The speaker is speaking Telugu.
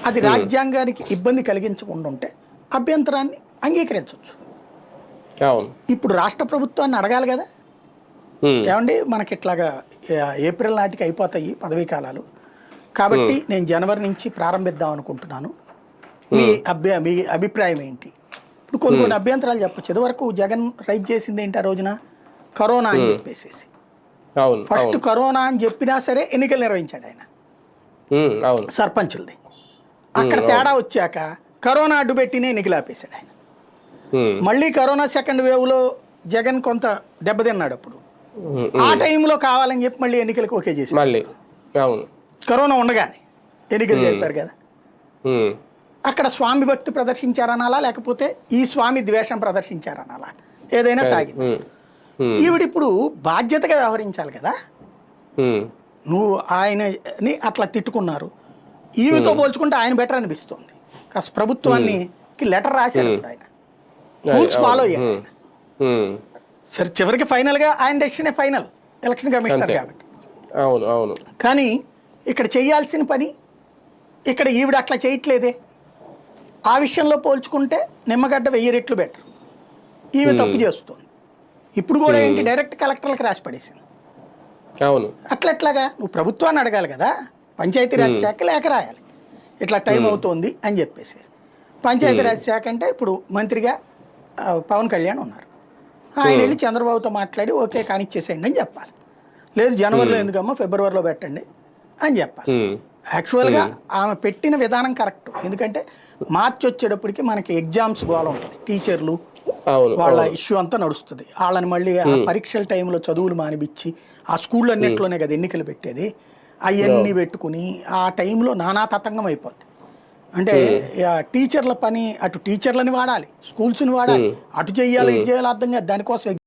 అది రాజ్యాంగానికి ఇబ్బంది కలిగించకుండా ఉంటే అభ్యంతరాన్ని అంగీకరించవచ్చు. అవును. ఇప్పుడు రాష్ట్ర ప్రభుత్వాన్ని అడగాలి కదా, ఏమండి మనకి ఇట్లాగా ఏప్రిల్ నాటికి అయిపోతాయి పదవీ కాలాలు, కాబట్టి నేను జనవరి నుంచి ప్రారంభిద్దాం అనుకుంటున్నాను, మీ అభిప్రాయం ఏంటి? ఇప్పుడు కొన్ని అభ్యంతరాలు చెప్పచ్చు. ఇదివరకు జగన్ రైజ్ చేసింది ఏంటి ఆ రోజున? కరోనా అని చెప్పేసేసి ఫస్ట్ కరోనా అని చెప్పినా సరే ఎన్నికలు నిర్వహించాడు ఆయన సర్పంచులది. అక్కడ తేడా వచ్చాక కరోనా అడ్డుపెట్టినే ఎన్నికలు ఆపేశాడు ఆయన. మళ్ళీ కరోనా సెకండ్ వేవ్ లో జగన్ కొంత దెబ్బతిన్నాడు. అప్పుడు ఆ టైంలో కావాలని చెప్పి మళ్ళీ ఎన్నికలకు ఓకే చేశారు. కరోనా ఉండగానే ఎన్నికలు జరిపారు కదా. అక్కడ స్వామి భక్తి ప్రదర్శించారనాలా, లేకపోతే ఈ స్వామి ద్వేషం ప్రదర్శించారనాలా, ఏదైనా సాగింది. ఈవిడిప్పుడు బాధ్యతగా వ్యవహరించాలి కదా. నువ్వు ఆయనని అట్లా తిట్టుకున్నారు, ఈమెతో పోల్చుకుంటే ఆయన బెటర్ అనిపిస్తుంది. కాస్త ప్రభుత్వాన్ని లెటర్ రాశాడు ఇప్పుడు ఆయన, రూల్స్ ఫాలో అయ్యాడు ఆయన. సరే చివరికి ఫైనల్గా ఆయన డెసిషనే ఫైనల్, ఎలక్షన్ కమిషనర్ కాబట్టి. కానీ ఇక్కడ చేయాల్సిన పని ఇక్కడ ఈవిడ అట్లా చేయట్లేదే. ఆ విషయంలో పోల్చుకుంటే నిమ్మగడ్డ 1000 రెట్లు బెటర్. ఈమె తప్పు చేస్తుంది. ఇప్పుడు కూడా ఏంటి, డైరెక్ట్ కలెక్టర్లకు రాసి పడేసింది. అట్లెట్లాగా నువ్వు ప్రభుత్వాన్ని అడగాలి కదా, పంచాయతీరాజ్ శాఖ లేఖ రాయాలి, ఇట్లా టైం అవుతోంది అని చెప్పేసి. పంచాయతీరాజ్ శాఖ అంటే ఇప్పుడు మంత్రిగా పవన్ కళ్యాణ్ ఉన్నారు, ఆయన వెళ్ళి చంద్రబాబుతో మాట్లాడి ఓకే కానిచ్చేసేయండి అని చెప్పాలి. లేదు జనవరిలో ఎందుకమ్మా ఫిబ్రవరిలో పెట్టండి అని చెప్పాలి. యాక్చువల్గా ఆమె పెట్టిన విధానం కరెక్ట్. ఎందుకంటే మార్చి వచ్చేటప్పటికి మనకి ఎగ్జామ్స్ గోల ఉంటుంది, టీచర్లు వాళ్ళ ఇష్యూ అంతా నడుస్తుంది. వాళ్ళని మళ్ళీ ఆ పరీక్షల టైంలో చదువులు మానిపించి ఆ స్కూళ్ళు అన్నింటిలోనే కదా ఎన్నికలు పెట్టేది, అవన్నీ పెట్టుకుని ఆ టైంలో నానా తతంగం అయిపోద్ది. అంటే టీచర్ల పని, అటు టీచర్లని వాడాలి, స్కూల్స్ని వాడాలి, అటు చెయ్యాలి ఇటు చేయాలి, అర్థం కాదు. దానికోసం